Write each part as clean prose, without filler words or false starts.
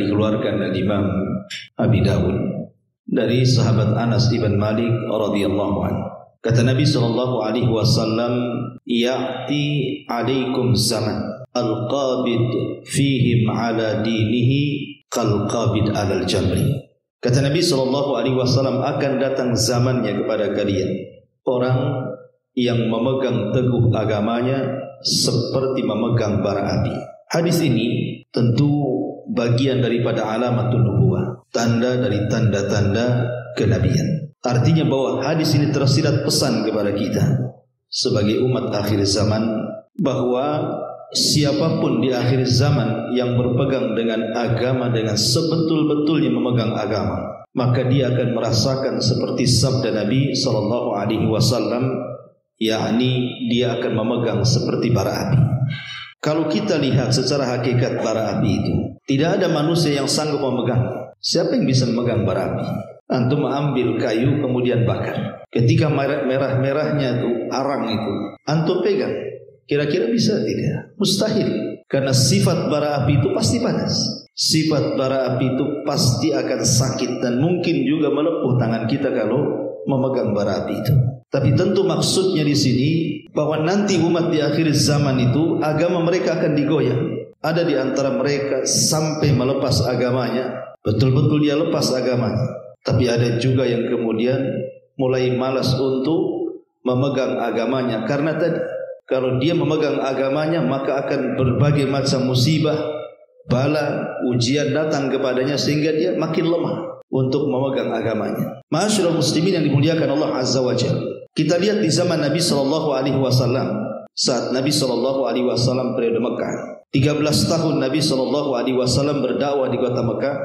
dikeluarkan oleh Imam Abi Dawud dari sahabat Anas ibn Malik radhiyallahu anhu. Kata Nabi SAW, "Ya'ti 'alaikum zaman al-qabid fihim 'ala dinihi kal-qabid 'alal jamri." Kata Nabi SAW, akan datang zamannya kepada kalian orang yang memegang teguh agamanya seperti memegang bara api. Hadis ini tentu bagian daripada alamatun nubuwah, tanda dari tanda-tanda kenabian. Artinya bahwa hadis ini tersirat pesan kepada kita sebagai umat akhir zaman bahwa siapapun di akhir zaman yang berpegang dengan agama dengan sebetul-betulnya memegang agama, maka dia akan merasakan seperti sabda Nabi SAW, yakni dia akan memegang seperti bara api. Kalau kita lihat secara hakikat bara api itu, tidak ada manusia yang sanggup memegang. Siapa yang bisa memegang bara api? Antum ambil kayu kemudian bakar. Ketika merah-merahnya itu, arang itu, antum pegang. Kira-kira bisa tidak? Mustahil. Karena sifat bara api itu pasti panas. Sifat bara api itu pasti akan sakit dan mungkin juga melepuh tangan kita kalau memegang bara api itu. Tapi tentu maksudnya di sini bahwa nanti umat di akhir zaman itu agama mereka akan digoyah. Ada di antara mereka sampai melepas agamanya, betul-betul dia lepas agamanya. Tapi ada juga yang kemudian mulai malas untuk memegang agamanya. Karena tadi, kalau dia memegang agamanya, maka akan berbagai macam musibah, bala, ujian datang kepadanya sehingga dia makin lemah untuk memegang agamanya. Ma'asyiral muslimin yang dimuliakan Allah Azza wa Jalla. Kita lihat di zaman Nabi SAW, saat Nabi SAW periode Mekah. 13 tahun Nabi SAW berdakwah di kota Mekah,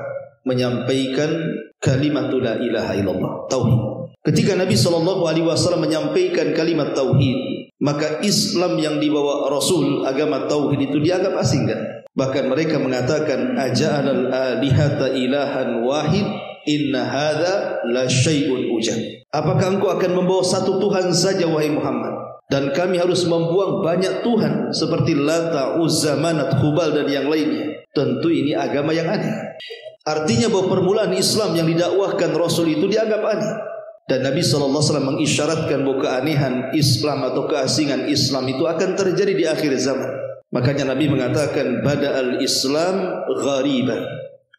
menyampaikan kalimat la ilaha illallah, tauhid. Ketika Nabi SAW menyampaikan kalimat tauhid, maka Islam yang dibawa Rasul, agama tauhid itu dianggap asing kan? Bahkan mereka mengatakan aja'alal alihata ilahan wahid inna hadza la syai'un ujab. Apakah engkau akan membawa satu Tuhan saja wahai Muhammad, dan kami harus membuang banyak Tuhan seperti Lata, Uzza, Manat, Hubal dan yang lainnya? Tentu ini agama yang aneh. Artinya bahwa permulaan Islam yang didakwahkan Rasul itu dianggap aneh. Dan Nabi SAW mengisyaratkan bahwa keanehan Islam atau keasingan Islam itu akan terjadi di akhir zaman. Makanya Nabi mengatakan bada'al Islam ghariban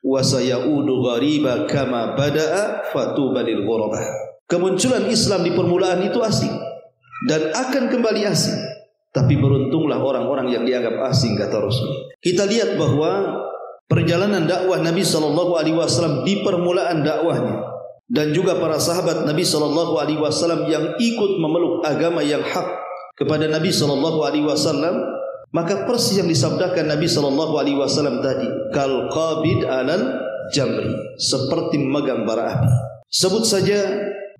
wa sayaudu ghariban kama bada'a fatuba lil ghurabah. Kemunculan Islam di permulaan itu asing dan akan kembali asing. Tapi beruntunglah orang-orang yang dianggap asing, kata Rasul. Kita lihat bahwa perjalanan dakwah Nabi SAW di permulaan dakwahnya dan juga para sahabat Nabi SAW yang ikut memeluk agama yang hak kepada Nabi SAW, maka persis yang disabdakan Nabi SAW tadi, kal qabid alal jamri, seperti memegang bara api. Sebut saja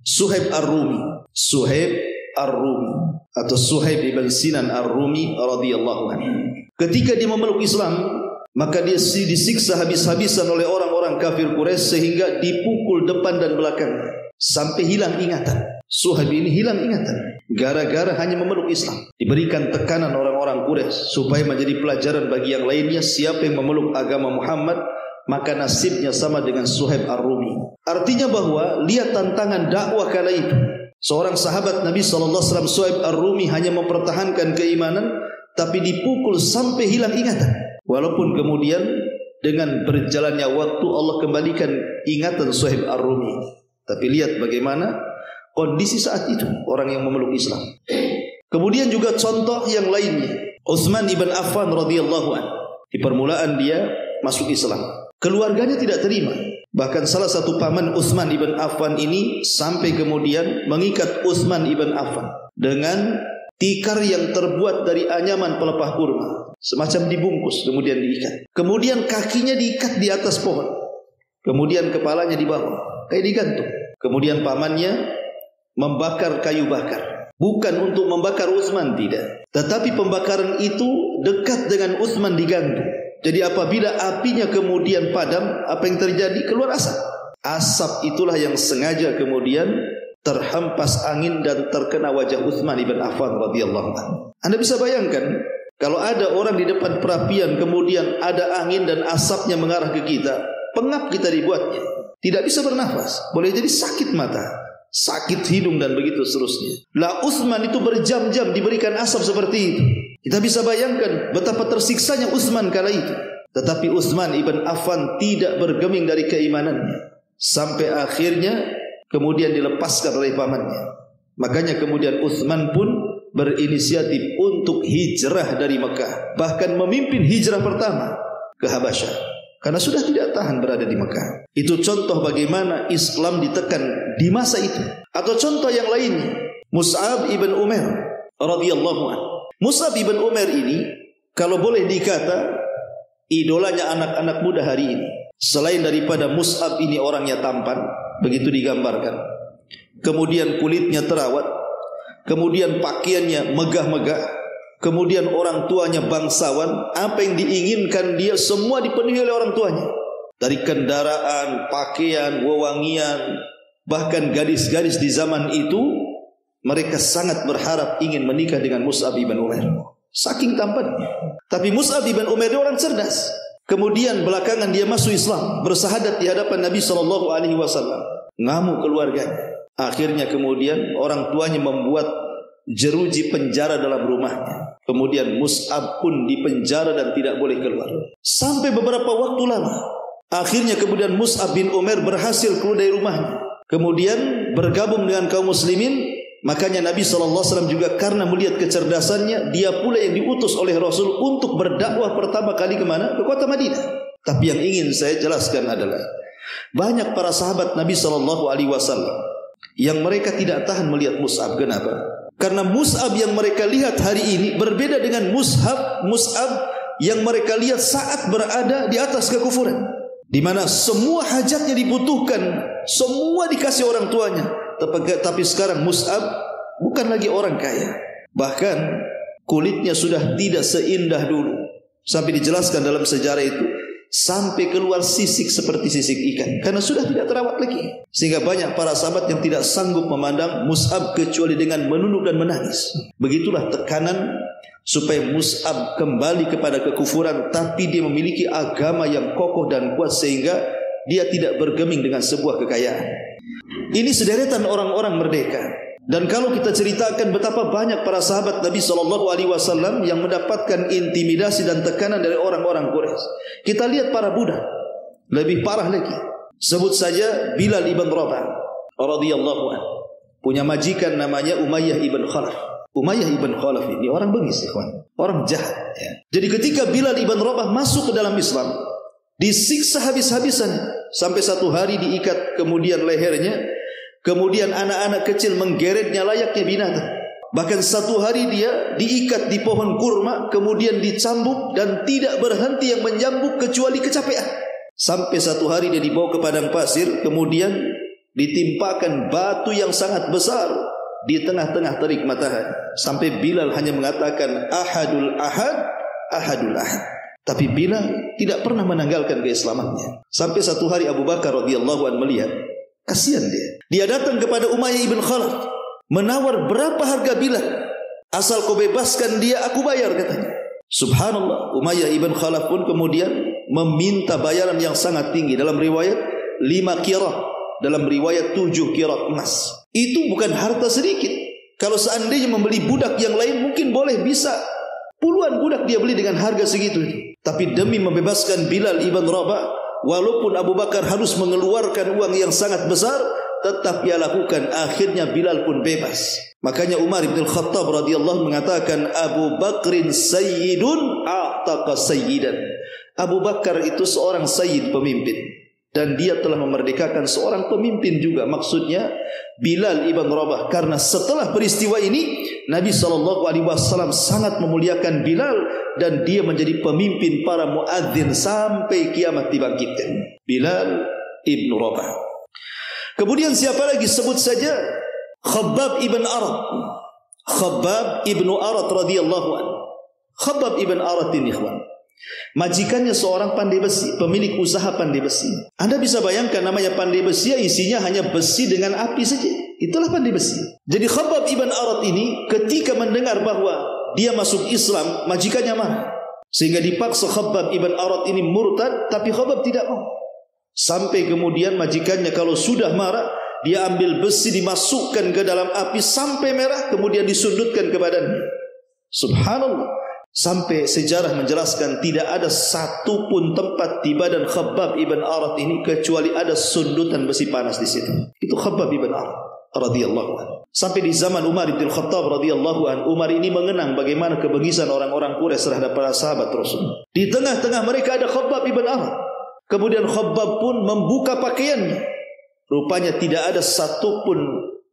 Suhaib Ar-Rumi, Suhaib Ar-Rumi atau Suhaib ibn Sinan Ar-Rumi radhiyallahu anhu. Ketika dia memeluk Islam, maka dia disiksa habis-habisan oleh orang-orang kafir Quraisy sehingga dipukul depan dan belakang sampai hilang ingatan. Suhaib ini hilang ingatan gara-gara hanya memeluk Islam. Diberikan tekanan orang-orang Quraisy supaya menjadi pelajaran bagi yang lainnya, siapa yang memeluk agama Muhammad maka nasibnya sama dengan Suhaib Ar-Rumi. Artinya bahwa lihat tantangan dakwah kala itu. Seorang sahabat Nabi SAW, Suhaib Ar-Rumi, hanya mempertahankan keimanan tapi dipukul sampai hilang ingatan. Walaupun kemudian dengan berjalannya waktu Allah kembalikan ingatan Suhaib Ar-Rumi. Tapi lihat bagaimana kondisi saat itu orang yang memeluk Islam. Kemudian juga contoh yang lainnya, Utsman ibn Affan radhiyallahu anhu. Di permulaan dia masuk Islam, keluarganya tidak terima. Bahkan salah satu paman Utsman ibn Affan ini sampai kemudian mengikat Utsman ibn Affan dengan tikar yang terbuat dari anyaman pelepah kurma, semacam dibungkus kemudian diikat. Kemudian kakinya diikat di atas pohon, kemudian kepalanya di bawah kayak digantung. Kemudian pamannya membakar kayu bakar, bukan untuk membakar Utsman, tidak, tetapi pembakaran itu dekat dengan Utsman digantung. Jadi apabila apinya kemudian padam, apa yang terjadi? Keluar asap. Asap itulah yang sengaja kemudian terhempas angin dan terkena wajah Utsman ibn Affan radhiyallahu anhu. Anda bisa bayangkan Kalau ada orang di depan perapian kemudian ada angin dan asapnya mengarah ke kita, pengap kita dibuatnya, tidak bisa bernafas, boleh jadi sakit mata, sakit hidung dan begitu seterusnya. Lah Utsman itu berjam-jam diberikan asap seperti itu. Kita bisa bayangkan betapa tersiksanya Utsman kala itu. Tetapi Utsman ibn Affan tidak bergeming dari keimanannya sampai akhirnya kemudian dilepaskan oleh pamannya. Makanya kemudian Utsman pun berinisiatif untuk hijrah dari Mekah, bahkan memimpin hijrah pertama ke Habasyah karena sudah tidak tahan berada di Mekah. Itu contoh bagaimana Islam ditekan di masa itu. Atau contoh yang lainnya, Mus'ab ibn Umair radhiyallahu anhu. Mus'ab ibn Umair ini kalau boleh dikata idolanya anak-anak muda hari ini. Selain daripada Mus'ab ini orangnya tampan, begitu digambarkan, kemudian kulitnya terawat, kemudian pakaiannya megah-megah, kemudian orang tuanya bangsawan, apa yang diinginkan dia semua dipenuhi oleh orang tuanya. Dari kendaraan, pakaian, wewangian, bahkan gadis-gadis di zaman itu mereka sangat berharap ingin menikah dengan Mus'ab ibn Umair. Saking tampannya. Tapi Mus'ab ibn Umair orang cerdas. Kemudian belakangan dia masuk Islam, bersahadat di hadapan Nabi SAW. Ngamuk keluarganya. Akhirnya kemudian orang tuanya membuat jeruji penjara dalam rumahnya. Kemudian Mus'ab pun dipenjara dan tidak boleh keluar sampai beberapa waktu lama. Akhirnya kemudian Mus'ab bin Umair berhasil keluar dari rumahnya, kemudian bergabung dengan kaum muslimin. Makanya Nabi SAW juga karena melihat kecerdasannya, dia pula yang diutus oleh Rasul untuk berdakwah pertama kali kemana? Ke kota Madinah. Tapi yang ingin saya jelaskan adalah banyak para sahabat Nabi SAW yang mereka tidak tahan melihat Mus'ab. Kenapa? Karena Mus'ab yang mereka lihat hari ini berbeda dengan Mus'ab yang mereka lihat saat berada di atas kekufuran, di mana semua hajatnya dibutuhkan, semua dikasih orang tuanya. Tapi sekarang Mus'ab bukan lagi orang kaya, bahkan kulitnya sudah tidak seindah dulu. Sampai dijelaskan dalam sejarah itu, sampai keluar sisik seperti sisik ikan, karena sudah tidak terawat lagi. Sehingga banyak para sahabat yang tidak sanggup memandang Mus'ab kecuali dengan menunduk dan menangis. Begitulah tekanan supaya Mus'ab kembali kepada kekufuran, tapi dia memiliki agama yang kokoh dan kuat sehingga dia tidak bergeming dengan sebuah kekayaan. Ini sederetan orang-orang merdeka. Dan kalau kita ceritakan betapa banyak para sahabat Nabi SAW yang mendapatkan intimidasi dan tekanan dari orang-orang Quraisy. Kita lihat para budak, lebih parah lagi. Sebut saja Bilal ibn Rabah radhiyallahu anhu, punya majikan namanya Umayyah ibn Khalaf. Umayyah ibn Khalaf ini orang bengis, ikhwan, orang jahat ya. Jadi ketika Bilal ibn Rabah masuk ke dalam Islam, disiksa habis-habisan sampai satu hari diikat kemudian lehernya. Kemudian anak-anak kecil menggeretnya layaknya binatang. Bahkan satu hari dia diikat di pohon kurma, kemudian dicambuk dan tidak berhenti yang menyambuk kecuali kecapean. Sampai satu hari dia dibawa ke padang pasir, kemudian ditimpakan batu yang sangat besar di tengah-tengah terik matahari. Sampai Bilal hanya mengatakan ahadul ahad, ahadul ahad. Tapi Bilal tidak pernah menanggalkan keislamannya. Sampai satu hari Abu Bakar radhiyallahu anhu melihat, kasihan dia. Dia datang kepada Umayyah ibn Khalaf, menawar berapa harga Bilal, asal kau bebaskan dia, aku bayar, katanya. Subhanallah, Umayyah ibn Khalaf pun kemudian meminta bayaran yang sangat tinggi. Dalam riwayat 5 qirah, dalam riwayat 7 qirah emas. Itu bukan harta sedikit. Kalau seandainya membeli budak yang lain mungkin boleh bisa puluhan budak dia beli dengan harga segitu. Tapi demi membebaskan Bilal ibn Rabah, walaupun Abu Bakar harus mengeluarkan uang yang sangat besar, tetap ia lakukan. Akhirnya Bilal pun bebas. Makanya Umar bin Khattab radhiyallahu mengatakan, Abu Bakrin sayyidun a'taqa sayyidan. Abu Bakar itu seorang sayyid, pemimpin, dan dia telah memerdekakan seorang pemimpin juga. Maksudnya Bilal ibn Rabah. Karena setelah peristiwa ini Nabi SAW sangat memuliakan Bilal, dan dia menjadi pemimpin para muadzin sampai kiamat dibangkitkan. Bilal ibn Rabah. Kemudian siapa lagi? Sebut saja Khabbab ibn Arat. Khabbab ibn Arat radhiyallahu anhu. Khabbab ibn Arat ini, ikhwan, majikannya seorang pandai besi, pemilik usaha pandai besi. Anda bisa bayangkan namanya pandai besi, isinya hanya besi dengan api saja. Itulah pandai besi. Jadi Khabbab ibn Arat ini ketika mendengar bahwa dia masuk Islam, majikannya marah. Sehingga dipaksa Khabbab ibn Arat ini murtad, tapi Khabbab tidak mau. Sampai kemudian majikannya kalau sudah marah, dia ambil besi dimasukkan ke dalam api sampai merah, kemudian disundutkan ke badannya. Subhanallah. Sampai sejarah menjelaskan tidak ada satu pun tempat di badan Khabbab ibn Arat ini kecuali ada sundutan besi panas di situ. Itu Khabbab ibn Arat radhiyallahu anhu. Sampai di zaman Umar bin Khattab radhiyallahu anhu, Umar ini mengenang bagaimana kebengisan orang-orang Quraisy terhadap para sahabat Rasul. Di tengah-tengah mereka ada Khabbab ibn Arat. Kemudian Khabbab pun membuka pakaiannya. Rupanya tidak ada satu pun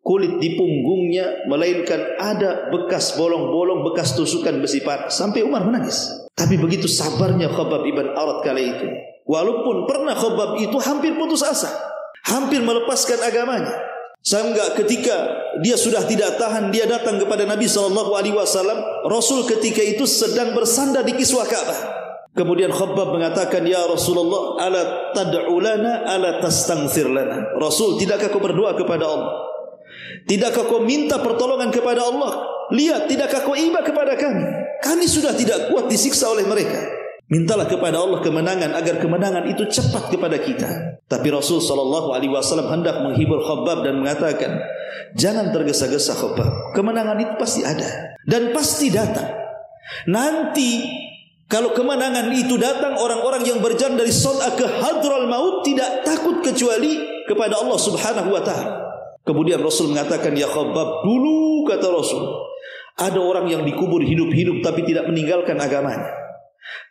kulit di punggungnya, melainkan ada bekas bolong-bolong, bekas tusukan besi panas. Sampai Umar menangis. Tapi begitu sabarnya Khabbab ibn Arat kali itu. Walaupun pernah Khabbab itu hampir putus asa, hampir melepaskan agamanya. Sehingga ketika dia sudah tidak tahan, dia datang kepada Nabi SAW. Rasul ketika itu sedang bersandar di kiswah Ka'bah. Kemudian Khabbab mengatakan, "Ya Rasulullah, ala tad'u lana, ala tastaghfir lana." Rasul, tidakkah kau berdoa kepada Allah? Tidakkah kau minta pertolongan kepada Allah? Lihat, tidakkah kau iba kepada kami? Kami sudah tidak kuat disiksa oleh mereka. Mintalah kepada Allah kemenangan agar kemenangan itu cepat kepada kita. Tapi Rasul SAW hendak menghibur Khabbab dan mengatakan, jangan tergesa-gesa Khabbab. Kemenangan itu pasti ada dan pasti datang. Nanti kalau kemenangan itu datang, orang-orang yang berjalan dari Son'a ke Hadral Maut tidak takut kecuali kepada Allah Subhanahu wa ta'ala. Kemudian Rasul mengatakan, ya Khabbab, dulu kata Rasul, ada orang yang dikubur hidup-hidup tapi tidak meninggalkan agamanya.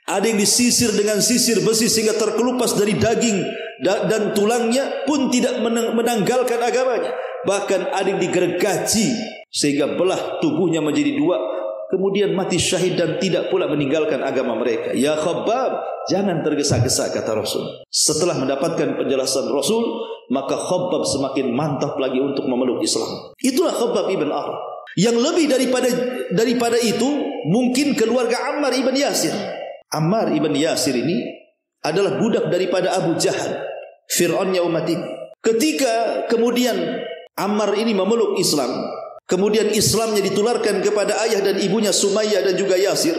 Ada yang disisir dengan sisir besi sehingga terkelupas dari daging dan tulangnya pun tidak menanggalkan agamanya. Bahkan ada yang digergaji sehingga belah tubuhnya menjadi dua, kemudian mati syahid dan tidak pula meninggalkan agama mereka. Ya Khabbab, jangan tergesa-gesa kata Rasul. Setelah mendapatkan penjelasan Rasul, maka Khabbab semakin mantap lagi untuk memeluk Islam. Itulah Khabbab ibn Arat. Yang lebih daripada itu, mungkin keluarga Ammar ibn Yasir. Ammar ibn Yasir ini adalah budak daripada Abu Jahal, Fir'aunnya umat ini. Ketika kemudian Ammar ini memeluk Islam, kemudian Islamnya ditularkan kepada ayah dan ibunya Sumayyah dan juga Yasir,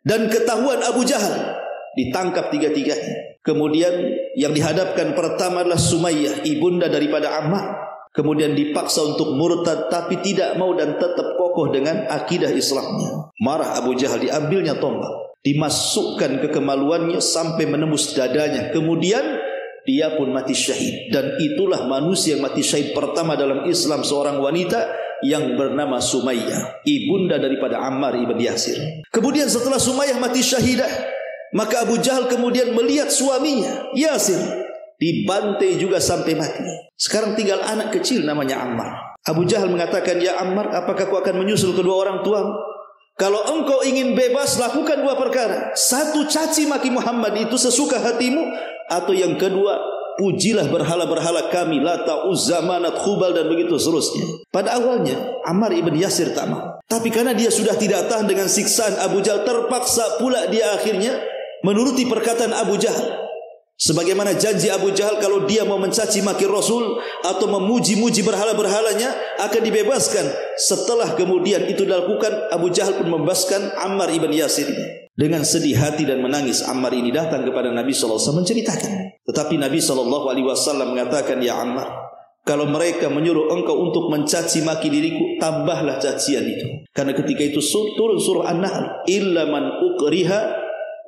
dan ketahuan Abu Jahal, ditangkap tiga-tiganya. Kemudian yang dihadapkan pertama adalah Sumayyah, ibunda daripada Ammar. Kemudian dipaksa untuk murtad tapi tidak mau dan tetap kokoh dengan akidah Islamnya. Marah Abu Jahal, diambilnya tombak, dimasukkan ke kemaluannya sampai menembus dadanya. Kemudian dia pun mati syahid. Dan itulah manusia yang mati syahid pertama dalam Islam, seorang wanita yang bernama Sumayyah, ibunda daripada Ammar ibn Yasir. Kemudian setelah Sumayyah mati syahidah, maka Abu Jahal kemudian melihat suaminya Yasir dibantai juga sampai mati. Sekarang tinggal anak kecil namanya Ammar. Abu Jahal mengatakan, ya Ammar, apakah kau akan menyusul kedua orang tuamu? Kalau engkau ingin bebas, lakukan dua perkara. Satu, caci maki Muhammad itu sesuka hatimu. Atau yang kedua, pujilah berhala-berhala kami, Lata, Uzza, Manat, Khubal dan begitu seterusnya. Pada awalnya Ammar ibn Yasir tak mau. Tapi karena dia sudah tidak tahan dengan siksaan Abu Jahal, terpaksa pula dia akhirnya menuruti perkataan Abu Jahal. Sebagaimana janji Abu Jahal, kalau dia mau mencaci maki Rasul atau memuji-muji berhala-berhalanya akan dibebaskan. Setelah kemudian itu dilakukan, Abu Jahal pun membebaskan Ammar ibn Yasir. Dengan sedih hati dan menangis, Ammar ini datang kepada Nabi SAW menceritakan. Tetapi Nabi SAW mengatakan, ya Ammar, kalau mereka menyuruh engkau untuk mencaci maki diriku, tambahlah cacian itu. Karena ketika itu turun surah An-Nahl, illa man ukriha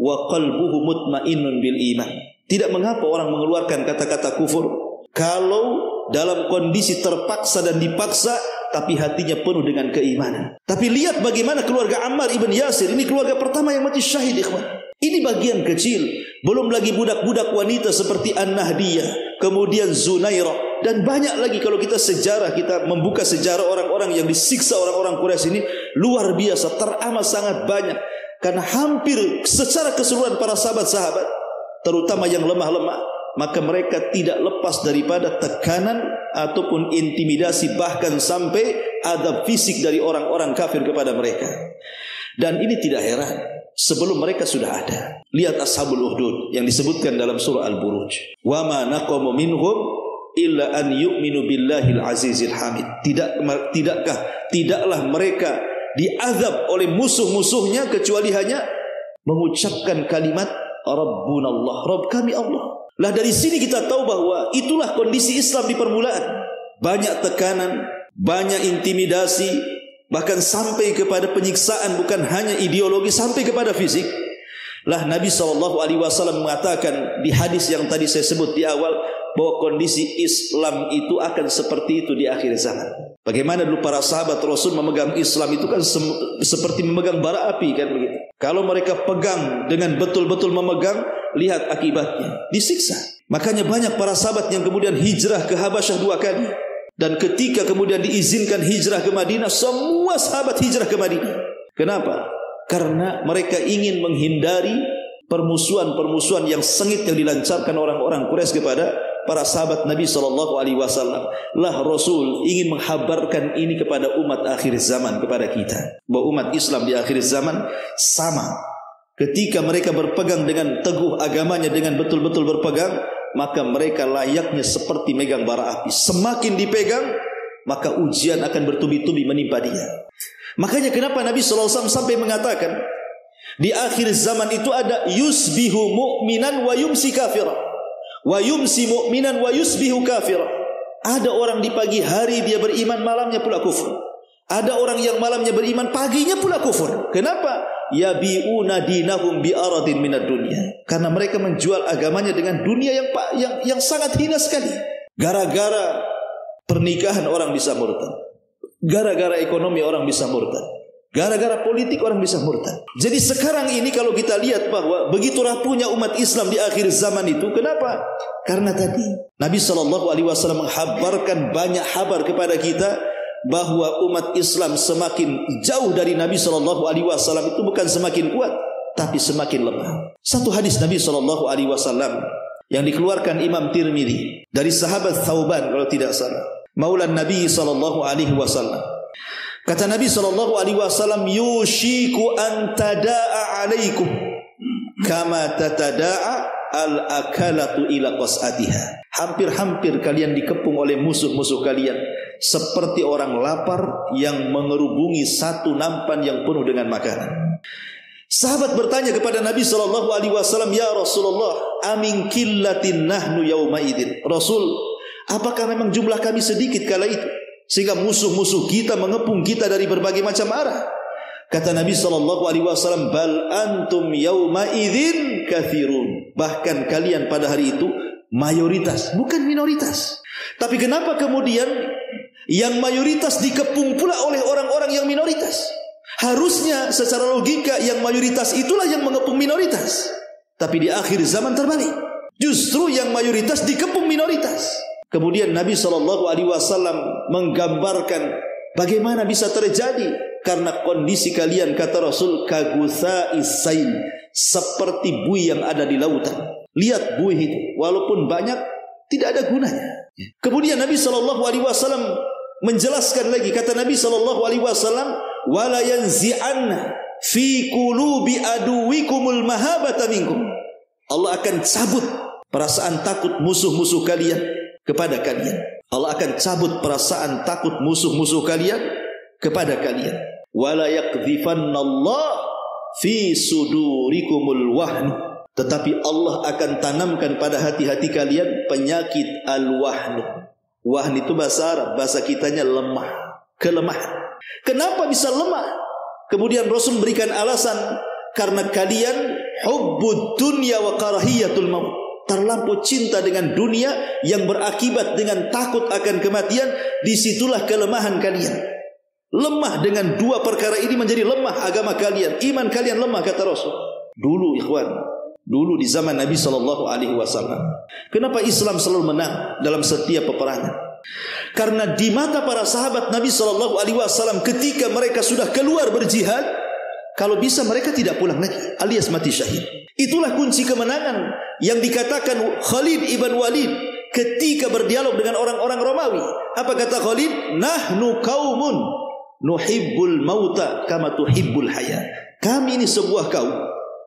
wa qalbuhu mutmainnun bil iman. Tidak mengapa orang mengeluarkan kata-kata kufur kalau dalam kondisi terpaksa dan dipaksa, tapi hatinya penuh dengan keimanan. Tapi lihat bagaimana keluarga Ammar ibn Yasir. Ini keluarga pertama yang mati syahid, ikhwan. Ini bagian kecil. Belum lagi budak-budak wanita seperti An-Nahdiyah, kemudian Zunairah, dan banyak lagi. Kalau kita membuka sejarah orang-orang yang disiksa orang-orang Quraisy ini, luar biasa, teramat sangat banyak. Karena hampir secara keseluruhan para sahabat-sahabat, terutama yang lemah-lemah, maka mereka tidak lepas daripada tekanan ataupun intimidasi, bahkan sampai adab fisik dari orang-orang kafir kepada mereka. Dan ini tidak heran, sebelum mereka sudah ada. Lihat Ashabul Ukhdud yang disebutkan dalam surah Al-Buruj. Wa ma naqamu minhum illa an yu'minu billahil azizil hamid. Tidaklah mereka diazab oleh musuh-musuhnya kecuali hanya mengucapkan kalimat Rabbunallah, Rabb kami Allah. Lah dari sini kita tahu bahwa itulah kondisi Islam di permulaan. Banyak tekanan, banyak intimidasi, bahkan sampai kepada penyiksaan, bukan hanya ideologi, sampai kepada fisik. Lah Nabi SAW mengatakan di hadis yang tadi saya sebut di awal, bahwa kondisi Islam itu akan seperti itu di akhir zaman. Bagaimana dulu para sahabat Rasul memegang Islam itu kan seperti memegang bara api kan begitu. Kalau mereka pegang dengan betul-betul memegang, lihat akibatnya, disiksa. Makanya banyak para sahabat yang kemudian hijrah ke Habasyah 2 kali. Dan ketika kemudian diizinkan hijrah ke Madinah, semua sahabat hijrah ke Madinah. Kenapa? Karena mereka ingin menghindari permusuhan-permusuhan yang sengit yang dilancarkan orang-orang Quraisy kepada para sahabat Nabi SAW. Lah Rasul ingin menghabarkan ini kepada umat akhir zaman, kepada kita, bahwa umat Islam di akhir zaman sama. Ketika mereka berpegang dengan teguh agamanya, dengan betul-betul berpegang, maka mereka layaknya seperti megang bara api. Semakin dipegang, maka ujian akan bertubi-tubi menimpa dia. Makanya kenapa Nabi SAW sampai mengatakan, di akhir zaman itu ada yusbihu mu'minan wa yumsi kafira, wa yumsi mu'minan wa yusbihu kafira. Ada orang di pagi hari dia beriman, malamnya pula kufur. Ada orang yang malamnya beriman, paginya pula kufur. Kenapa? Yabi'una dinahum bi'aradin minad dunya. Karena mereka menjual agamanya dengan dunia yang sangat hina sekali. Gara-gara pernikahan orang bisa murtad. Gara-gara ekonomi orang bisa murtad. Gara-gara politik orang bisa murtad. Jadi sekarang ini kalau kita lihat bahwa begitu rapuhnya umat Islam di akhir zaman itu, kenapa? Karena tadi Nabi SAW menghabarkan banyak kabar kepada kita bahwa umat Islam semakin jauh dari Nabi SAW itu bukan semakin kuat, tapi semakin lemah. Satu hadis Nabi SAW yang dikeluarkan Imam Tirmidzi dari sahabat Thauban kalau tidak salah, Maulan Nabi SAW. Kata Nabi SAW, yushiku an tada'a alaikum kama tatada'a al-akalatu ila qas'atiha. Hampir-hampir kalian dikepung oleh musuh-musuh kalian seperti orang lapar yang mengerubungi satu nampan yang penuh dengan makanan. Sahabat bertanya kepada Nabi SAW, ya Rasulullah, amin killatin nahnu yawma idin. Rasul, apakah memang jumlah kami sedikit kala itu sehingga musuh-musuh kita mengepung kita dari berbagai macam arah? Kata Nabi SAW, bal antum yawma idin kathirun. Bahkan kalian pada hari itu mayoritas, bukan minoritas. Tapi kenapa kemudian yang mayoritas dikepung pula oleh orang-orang yang minoritas? Harusnya secara logika yang mayoritas itulah yang mengepung minoritas. Tapi di akhir zaman terbalik, justru yang mayoritas dikepung minoritas. Kemudian Nabi SAW menggambarkan bagaimana bisa terjadi. Karena kondisi kalian, kata Rasul, kagutha'is sail, seperti buih yang ada di lautan. Lihat buih itu, walaupun banyak, tidak ada gunanya. Kemudian Nabi SAW menjelaskan lagi, kata Nabi SAW, wala yanzi'anna fi qulubi aduwikumul mahabata minkum. Allah akan cabut perasaan takut musuh-musuh kalian kepada kalian. Allah akan cabut perasaan takut musuh-musuh kalian kepada kalian. Wala yakdhifannallah fi sudurikumul wahn. Tetapi Allah akan tanamkan pada hati-hati kalian penyakit al-wahn. Wahn itu bahasa Arab, bahasa kitanya lemah, kelemahan. Kenapa bisa lemah? Kemudian Rasul berikan alasan, karena kalian hubbud dunya wa karahiyatul maut. Terlampau cinta dengan dunia yang berakibat dengan takut akan kematian. Disitulah kelemahan kalian. Lemah dengan dua perkara ini menjadi lemah agama kalian, iman kalian lemah, kata Rasul. Dulu ikhwan, dulu di zaman Nabi SAW, kenapa Islam selalu menang dalam setiap peperangan? Karena di mata para sahabat Nabi SAW, ketika mereka sudah keluar berjihad, kalau bisa mereka tidak pulang lagi, alias mati syahid. Itulah kunci kemenangan yang dikatakan Khalid ibn Walid ketika berdialog dengan orang-orang Romawi. Apa kata Khalid? Nahnu qaumun nuhibbul mauta kama tuhibbul haya. Kami ini sebuah kaum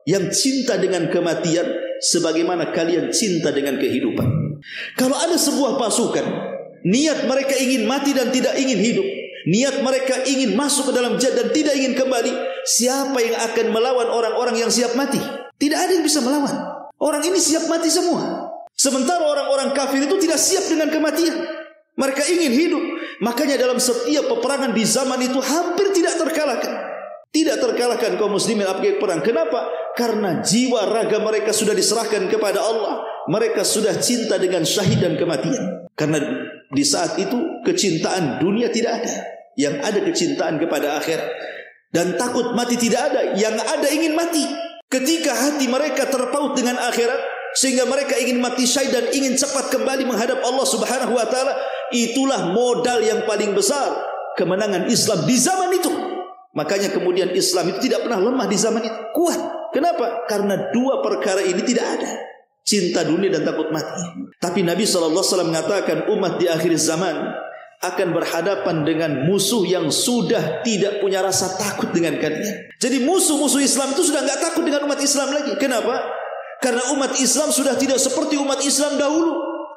yang cinta dengan kematian sebagaimana kalian cinta dengan kehidupan. Kalau ada sebuah pasukan niat mereka ingin mati dan tidak ingin hidup, niat mereka ingin masuk ke dalam jihad dan tidak ingin kembali, siapa yang akan melawan orang-orang yang siap mati? Tidak ada yang bisa melawan. Orang ini siap mati semua. Sementara orang-orang kafir itu tidak siap dengan kematian. Mereka ingin hidup. Makanya dalam setiap peperangan di zaman itu hampir tidak terkalahkan. Tidak terkalahkan kaum muslimin apabila perang. Kenapa? Karena jiwa raga mereka sudah diserahkan kepada Allah. Mereka sudah cinta dengan syahid dan kematian. Karena di saat itu kecintaan dunia tidak ada. Yang ada kecintaan kepada akhirat. Dan takut mati tidak ada. Yang ada ingin mati. Ketika hati mereka terpaut dengan akhirat, sehingga mereka ingin mati syahid dan ingin cepat kembali menghadap Allah Subhanahu wa taala, itulah modal yang paling besar kemenangan Islam di zaman itu. Makanya kemudian Islam itu tidak pernah lemah di zaman itu, kuat. Kenapa? Karena dua perkara ini tidak ada. Cinta dunia dan takut mati. Tapi Nabi SAW mengatakan umat di akhir zaman akan berhadapan dengan musuh yang sudah tidak punya rasa takut dengan kalian. Jadi musuh-musuh Islam itu sudah enggak takut dengan umat Islam lagi. Kenapa? Karena umat Islam sudah tidak seperti umat Islam dahulu,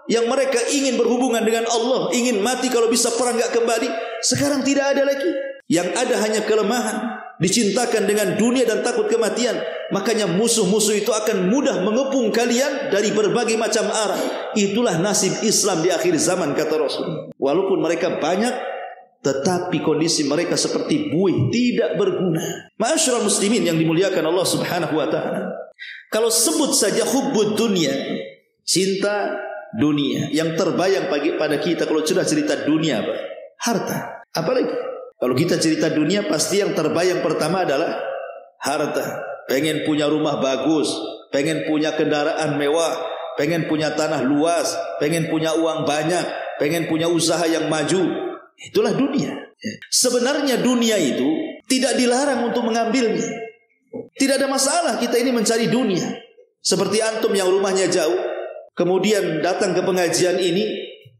yang mereka ingin berhubungan dengan Allah, ingin mati kalau bisa perang enggak kembali. Sekarang tidak ada lagi. Yang ada hanya kelemahan, dicintakan dengan dunia dan takut kematian. Makanya musuh-musuh itu akan mudah mengepung kalian dari berbagai macam arah. Itulah nasib Islam di akhir zaman, kata Rasul. Walaupun mereka banyak, tetapi kondisi mereka seperti buih, tidak berguna. Ma'asyiral muslimin yang dimuliakan Allah Subhanahu wa taala. Kalau sebut saja hubbud dunia, cinta dunia, yang terbayang pada kita kalau sudah cerita dunia apa? Harta. Apalagi? Kalau kita cerita dunia, pasti yang terbayang pertama adalah harta. Pengen punya rumah bagus, pengen punya kendaraan mewah, pengen punya tanah luas, pengen punya uang banyak, pengen punya usaha yang maju. Itulah dunia. Sebenarnya dunia itu tidak dilarang untuk mengambilnya. Tidak ada masalah kita ini mencari dunia. Seperti antum yang rumahnya jauh, kemudian datang ke pengajian ini,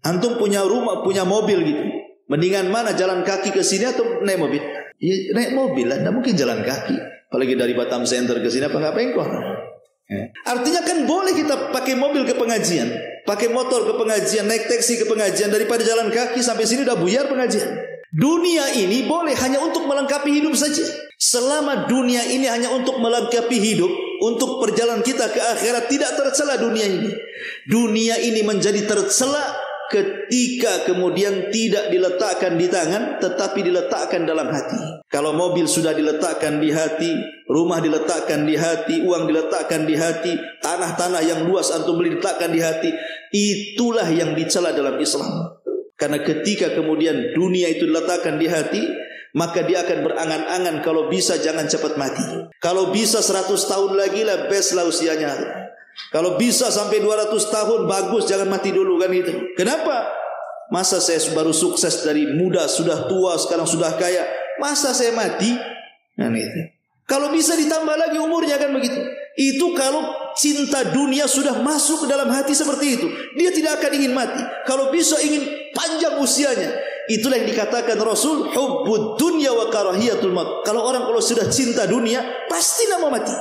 antum punya rumah, punya mobil gitu. Mendingan mana, jalan kaki ke sini atau naik mobil? Ya, naik mobil lah, tidak mungkin jalan kaki. Apalagi dari Batam Center ke sini, apa nggak pengkor? Artinya kan boleh kita pakai mobil ke pengajian, pakai motor ke pengajian, naik taksi ke pengajian, daripada jalan kaki sampai sini udah buyar pengajian. Dunia ini boleh hanya untuk melengkapi hidup saja. Selama dunia ini hanya untuk melengkapi hidup, untuk perjalanan kita ke akhirat, tidak tercela dunia ini. Dunia ini menjadi tercela ketika kemudian tidak diletakkan di tangan, tetapi diletakkan dalam hati. Kalau mobil sudah diletakkan di hati, rumah diletakkan di hati, uang diletakkan di hati, tanah-tanah yang luas antum beli diletakkan di hati, itulah yang dicela dalam Islam. Karena ketika kemudian dunia itu diletakkan di hati, maka dia akan berangan-angan kalau bisa jangan cepat mati. Kalau bisa 100 tahun lagi lah, best lah usianya. Kalau bisa sampai 200 tahun, bagus, jangan mati dulu, kan itu. Kenapa? Masa saya baru sukses dari muda, sudah tua, sekarang sudah kaya, masa saya mati? Nah, itu. Kalau bisa ditambah lagi umurnya, kan begitu. Itu kalau cinta dunia sudah masuk ke dalam hati seperti itu, dia tidak akan ingin mati. Kalau bisa ingin panjang usianya. Itulah yang dikatakan Rasul, hubbud dunya wa karahiyatul maut. Kalau sudah cinta dunia, pasti tidak mau mati.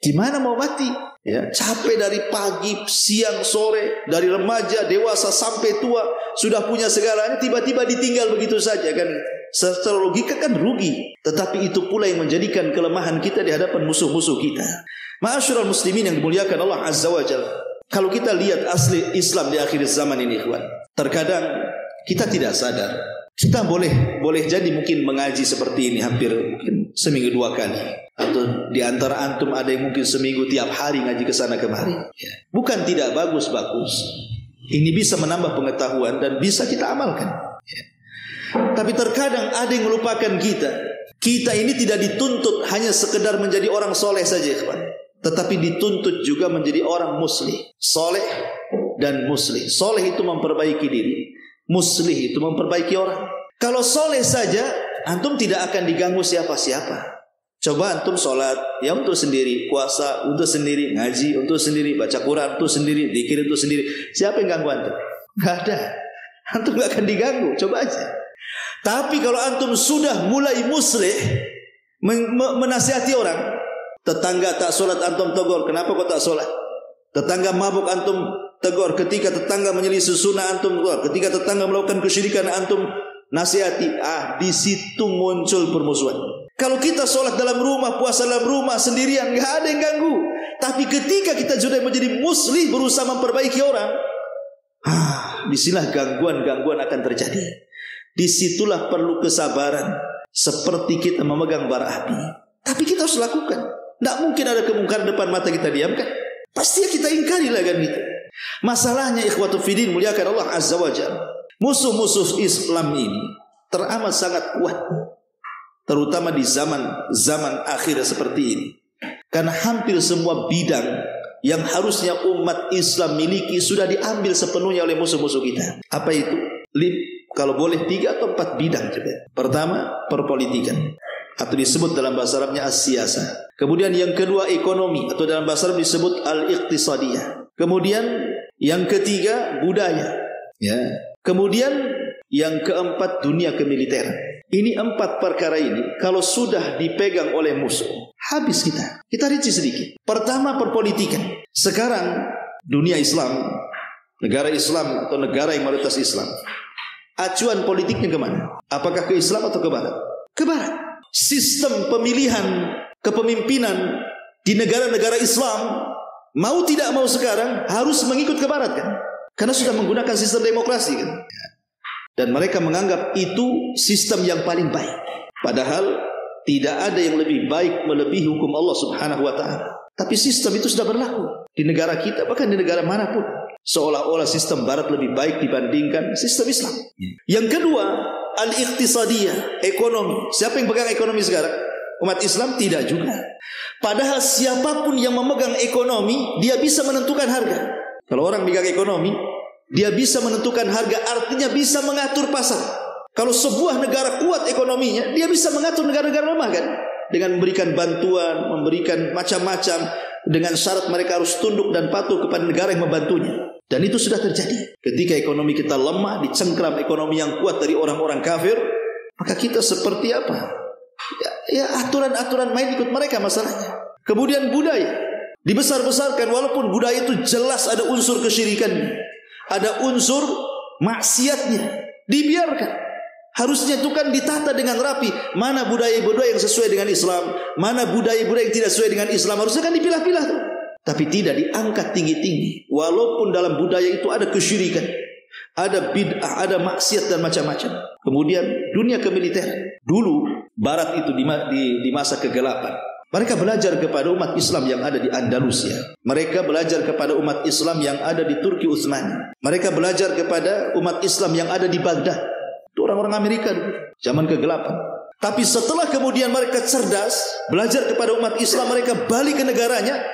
Gimana mau mati? Ya, capek dari pagi, siang, sore, dari remaja, dewasa sampai tua, sudah punya segalanya, tiba-tiba ditinggal begitu saja, kan? Secara logika kan rugi. Tetapi itu pula yang menjadikan kelemahan kita di hadapan musuh-musuh kita. Ma'asyiral muslimin yang dimuliakan Allah Azza wa Jalla. Kalau kita lihat asli Islam di akhir zaman ini, ikhwan, terkadang kita tidak sadar. Kita boleh jadi mungkin mengaji seperti ini hampir mungkin seminggu 2 kali, atau di antara antum ada yang mungkin seminggu tiap hari ngaji ke sana kemari. Ya. Bukan tidak bagus. Ini bisa menambah pengetahuan dan bisa kita amalkan. Ya. Tapi terkadang ada yang melupakan kita. Kita ini tidak dituntut hanya sekedar menjadi orang soleh saja, ikhwan, tetapi dituntut juga menjadi orang muslih. Soleh dan muslih. Soleh itu memperbaiki diri, muslih itu memperbaiki orang. Kalau soleh saja, antum tidak akan diganggu siapa-siapa. Coba antum sholat, ya untuk sendiri, puasa untuk sendiri, ngaji untuk sendiri, baca Quran untuk sendiri, zikir untuk sendiri. Siapa yang ganggu antum? Gak ada. Antum gak akan diganggu, coba aja. Tapi kalau antum sudah mulai muslih, menasihati orang, tetangga tak sholat antum tegur, kenapa kau tak sholat? Tetangga mabuk antum tegur, ketika tetangga menyelisih sunnah antum tegur, ketika tetangga melakukan kesyirikan antum nasihati, di situ muncul permusuhan. Kalau kita sholat dalam rumah, puasa dalam rumah sendirian, nggak ada yang ganggu. Tapi ketika kita sudah menjadi muslim, berusaha memperbaiki orang, disinilah gangguan-gangguan akan terjadi. Disitulah perlu kesabaran, seperti kita memegang bara api. Tapi kita harus lakukan. Tidak mungkin ada kemungkaran depan mata kita diamkan. Pasti kita ingkari lah kan gitu. Masalahnya ikhwatu fiddin, muliakan Allah Azza wa Jalla, musuh-musuh Islam ini teramat sangat kuat, terutama di zaman akhir seperti ini. Karena hampir semua bidang yang harusnya umat Islam miliki sudah diambil sepenuhnya oleh musuh-musuh kita. Apa itu? Kalau boleh 3 atau 4 bidang coba. Pertama, perpolitikan, atau disebut dalam bahasa Arabnya as-siyasah. Kemudian yang kedua, ekonomi, atau dalam bahasa Arab disebut al-iqtisadiyah. Kemudian yang ketiga, budaya. Ya. Kemudian yang keempat, dunia kemiliteran. Ini 4 perkara ini kalau sudah dipegang oleh musuh, habis kita. Kita rinci sedikit. Pertama, perpolitikan. Sekarang dunia Islam, negara Islam atau negara yang mayoritas Islam, acuan politiknya kemana? Apakah ke Islam atau ke Barat? Ke Barat. Sistem pemilihan kepemimpinan di negara-negara Islam, mau tidak mau sekarang harus mengikut ke Barat kan? Karena sudah menggunakan sistem demokrasi kan? Dan mereka menganggap itu sistem yang paling baik. Padahal tidak ada yang lebih baik melebihi hukum Allah Subhanahu wa ta'ala. Tapi sistem itu sudah berlaku di negara kita, bahkan di negara manapun. Seolah-olah sistem Barat lebih baik dibandingkan sistem Islam. Yang kedua, al-iqtisadiyah, ekonomi. Siapa yang pegang ekonomi sekarang? Umat Islam? Tidak juga. Padahal siapapun yang memegang ekonomi, dia bisa menentukan harga. Kalau orang pegang ekonomi, dia bisa menentukan harga, artinya bisa mengatur pasar. Kalau sebuah negara kuat ekonominya, dia bisa mengatur negara-negara lemah kan? Dengan memberikan bantuan, memberikan macam-macam, dengan syarat mereka harus tunduk dan patuh kepada negara yang membantunya. Dan itu sudah terjadi. Ketika ekonomi kita lemah, dicengkram ekonomi yang kuat dari orang-orang kafir, maka kita seperti apa? Ya aturan-aturan main ikut mereka masalahnya. Kemudian budaya dibesar-besarkan, walaupun budaya itu jelas ada unsur kesyirikannya, ada unsur maksiatnya, dibiarkan. Harusnya itu kan ditata dengan rapi. Mana budaya-budaya yang sesuai dengan Islam, mana budaya-budaya yang tidak sesuai dengan Islam, harusnya kan dipilah-pilah tuh. Tapi tidak diangkat tinggi-tinggi. Walaupun dalam budaya itu ada kesyirikan, ada bid'ah, ada maksiat dan macam-macam. Kemudian dunia kemiliteran. Dulu Barat itu di masa kegelapan, mereka belajar kepada umat Islam yang ada di Andalusia. Mereka belajar kepada umat Islam yang ada di Turki Utsmani. Mereka belajar kepada umat Islam yang ada di Baghdad. Itu orang-orang Amerika dulu, zaman kegelapan. Tapi setelah kemudian mereka cerdas, belajar kepada umat Islam, mereka balik ke negaranya.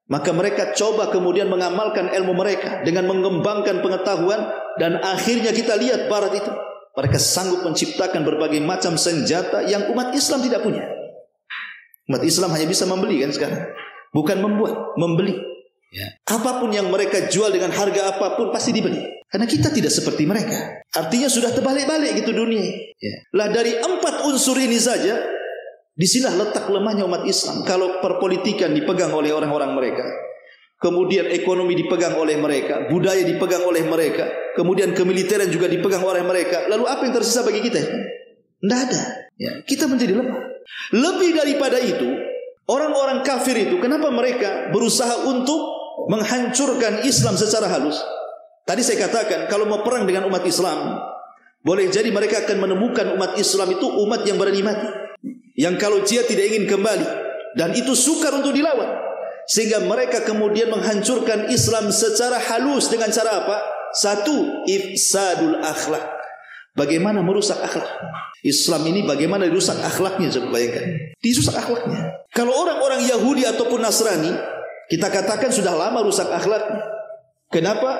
Maka mereka coba kemudian mengamalkan ilmu mereka dengan mengembangkan pengetahuan, dan akhirnya kita lihat Barat itu, mereka sanggup menciptakan berbagai macam senjata yang umat Islam tidak punya. Umat Islam hanya bisa membeli kan sekarang, bukan membuat, membeli. Ya. Apapun yang mereka jual dengan harga apapun pasti dibeli. Karena kita tidak seperti mereka. Artinya sudah terbalik-balik gitu dunia. Ya. Lah dari 4 unsur ini saja, disinilah letak lemahnya umat Islam. Kalau perpolitikan dipegang oleh orang-orang mereka, kemudian ekonomi dipegang oleh mereka, budaya dipegang oleh mereka, kemudian kemiliteran juga dipegang oleh mereka, lalu apa yang tersisa bagi kita? Tidak ada. Ya, kita menjadi lemah. Lebih daripada itu, orang-orang kafir itu, kenapa mereka berusaha untuk menghancurkan Islam secara halus? Tadi saya katakan, kalau mau perang dengan umat Islam, boleh jadi mereka akan menemukan umat Islam itu umat yang berani mati, yang kalau dia tidak ingin kembali, dan itu sukar untuk dilawan. Sehingga mereka kemudian menghancurkan Islam secara halus dengan cara apa? Satu, ifsadul akhlak. Bagaimana merusak akhlak? Islam ini bagaimana dirusak akhlaknya? Coba bayangkan. Dirusak akhlaknya. Kalau orang-orang Yahudi ataupun Nasrani, kita katakan sudah lama rusak akhlaknya. Kenapa?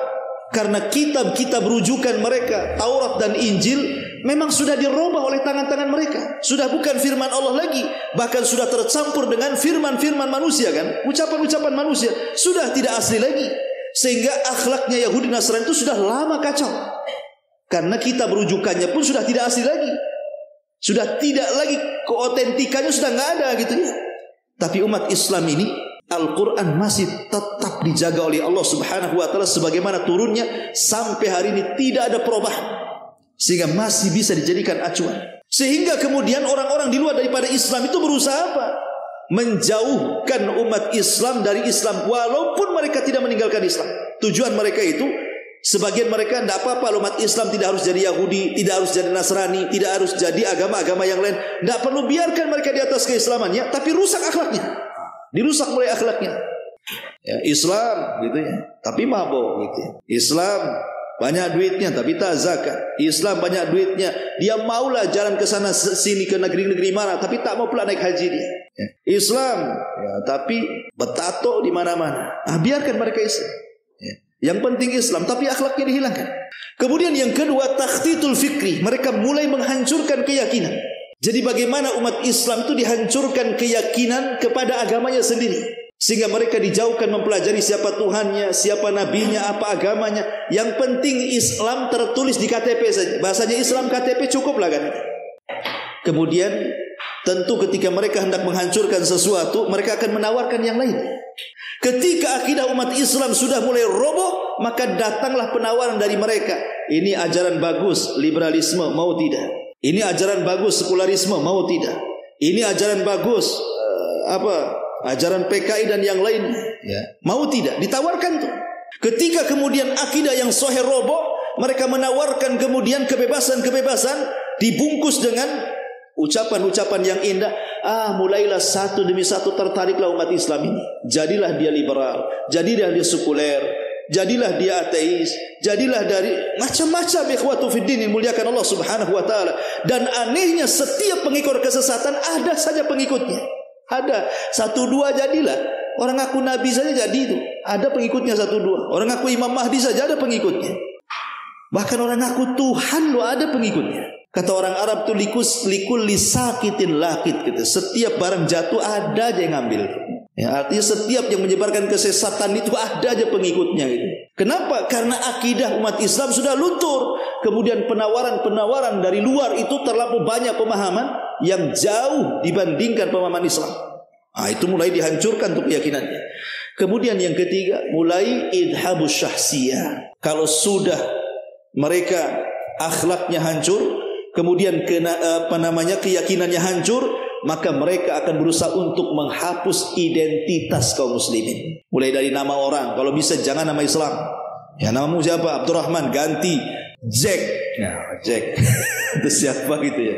Karena kitab-kitab rujukan mereka, Taurat dan Injil, memang sudah dirubah oleh tangan-tangan mereka. Sudah bukan firman Allah lagi, bahkan sudah tercampur dengan firman-firman manusia kan, ucapan-ucapan manusia, sudah tidak asli lagi. Sehingga akhlaknya Yahudi Nasrani itu sudah lama kacau. Karena kitab rujukannya pun sudah tidak asli lagi. Sudah tidak lagi, keotentikannya sudah nggak ada gitu ya. Tapi umat Islam ini, Al-Quran masih tetap dijaga oleh Allah Subhanahu wa ta'ala sebagaimana turunnya sampai hari ini, tidak ada perubahan. sehingga masih bisa dijadikan acuan. Sehingga kemudian orang-orang di luar daripada Islam itu berusaha apa? Menjauhkan umat Islam dari Islam, walaupun mereka tidak meninggalkan Islam. Tujuan mereka itu, sebagian mereka tidak apa-apa umat Islam tidak harus jadi Yahudi, tidak harus jadi Nasrani, tidak harus jadi agama-agama yang lain. Tidak perlu biarkan mereka di atas keislamannya, tapi rusak akhlaknya. Dirusak mulai akhlaknya. Ya, Islam gitu ya, tapi mabuk gitu ya. Islam banyak duitnya tapi tak zakat. Islam banyak duitnya, dia maulah jalan ke sana sini ke negeri-negeri mana, tapi tak mau pula naik haji dia. Ya. Islam ya, tapi bertato di mana-mana. Biarkan mereka Islam. Ya. Yang penting Islam, tapi akhlaknya dihilangkan. Kemudian yang kedua, takhtitul fikri. Mereka mulai menghancurkan keyakinan. Jadi bagaimana umat Islam itu dihancurkan keyakinan kepada agamanya sendiri, sehingga mereka dijauhkan mempelajari siapa Tuhannya, siapa nabinya, apa agamanya. Yang penting Islam tertulis di KTP saja. Bahasanya Islam KTP cukuplah kan. Kemudian tentu ketika mereka hendak menghancurkan sesuatu, mereka akan menawarkan yang lain. Ketika akidah umat Islam sudah mulai roboh, maka datanglah penawaran dari mereka. Ini ajaran bagus, liberalisme, mau tidak? Ini ajaran bagus, sekularisme, mau tidak? Ini ajaran bagus, ajaran PKI dan yang lain, ya. Mau tidak? Ditawarkan tuh. Ketika kemudian akidah yang sahih roboh, mereka menawarkan kemudian kebebasan-kebebasan dibungkus dengan ucapan-ucapan yang indah. Mulailah satu demi satu tertariklah umat Islam ini. Jadilah dia liberal, jadilah dia sekuler, jadilah dia ateis, jadilah dari macam-macam ikhwatu fiddin yang muliakan Allah Subhanahu wa taala. Dan anehnya setiap pengikut kesesatan ada saja pengikutnya. Ada 1-2 jadilah. Orang ngaku Nabi saja jadi itu, ada pengikutnya 1-2. Orang ngaku Imam Mahdi saja ada pengikutnya. Bahkan orang ngaku Tuhan loh ada pengikutnya. Kata orang Arab tu likul lisakitin lakit gitu. Setiap barang jatuh ada aja yang ngambil. Ya, artinya setiap yang menyebarkan kesesatan itu ada aja pengikutnya gitu. Kenapa? Karena akidah umat Islam sudah luntur. Kemudian penawaran-penawaran dari luar itu terlalu banyak pemahaman yang jauh dibandingkan pemahaman Islam. Itu mulai dihancurkan untuk keyakinannya. Kemudian yang ketiga, mulai idhabus syahsiyah. Kalau sudah mereka akhlaknya hancur, kemudian keyakinannya hancur, maka mereka akan berusaha untuk menghapus identitas kaum muslimin. Mulai dari nama orang, kalau bisa jangan nama Islam. Ya, namamu siapa? Abdurrahman, ganti Jack. Nah, Jack. Itu siapa gitu ya.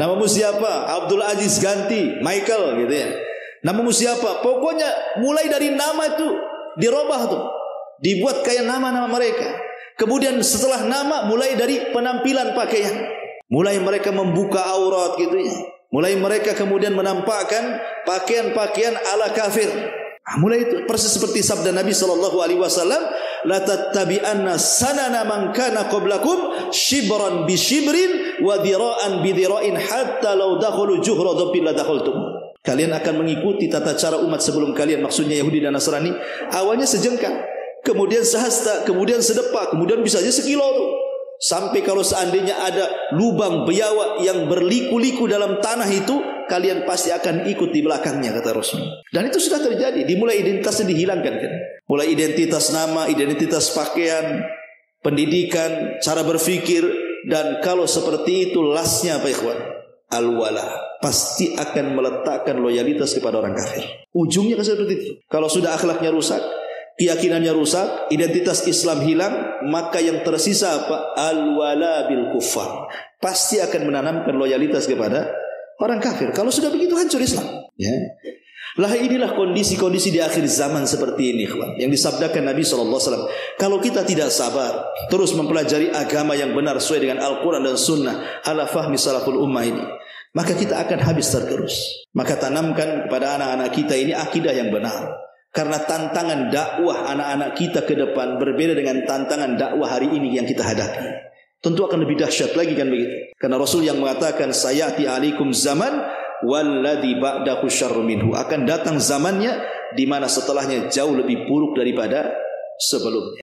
Namamu siapa? Abdul Aziz, ganti Michael gitu ya. Namamu siapa? Pokoknya mulai dari nama itu dirubah tuh, dibuat kayak nama-nama mereka. Kemudian setelah nama, mulai dari penampilan pakaian. Mulai mereka membuka aurat gitu ya. Mulai mereka kemudian menampakkan pakaian-pakaian ala kafir. Mulai itu persis seperti sabda Nabi SAW, la tattabi'anna sanana man kana qablakum shibran bi shibrin wa dhira'an bi dhira'in hatta law dakhulu juhra dhabbin la dakhaltum. Kalian akan mengikuti tata cara umat sebelum kalian, maksudnya Yahudi dan Nasrani. Awalnya sejengkal, kemudian sehasta, kemudian sedepak, kemudian bisa aja sekilo tuh. Sampai kalau seandainya ada lubang biawak yang berliku-liku dalam tanah itu, kalian pasti akan ikut di belakangnya, kata Rasul. Dan itu sudah terjadi. Dimulai identitasnya dihilangkan kan. Mulai identitas nama, identitas pakaian, pendidikan, cara berpikir. Dan kalau seperti itu, lasnya apa ikhwan? Al-wala. Pasti akan meletakkan loyalitas kepada orang kafir. Ujungnya kan seperti itu. Kalau sudah akhlaknya rusak, keyakinannya rusak, identitas Islam hilang, maka yang tersisa apa? Al-wala bil kuffar. Pasti akan menanamkan loyalitas kepada orang kafir. Kalau sudah begitu hancur Islam. Ya. Lah inilah kondisi-kondisi di akhir zaman seperti ini, kawan. Yang disabdakan Nabi SAW. Kalau kita tidak sabar, terus mempelajari agama yang benar sesuai dengan Al-Quran dan Sunnah, ala fahmi salaful ummah ini, maka kita akan habis tergerus. Maka tanamkan kepada anak-anak kita ini akidah yang benar. Karena tantangan dakwah anak-anak kita ke depan berbeda dengan tantangan dakwah hari ini yang kita hadapi. Tentu akan lebih dahsyat lagi kan begitu. Karena Rasul yang mengatakan sayati alaikum zaman walladzi ba'dahu syarrun minhu. Akan datang zamannya di mana setelahnya jauh lebih buruk daripada sebelumnya.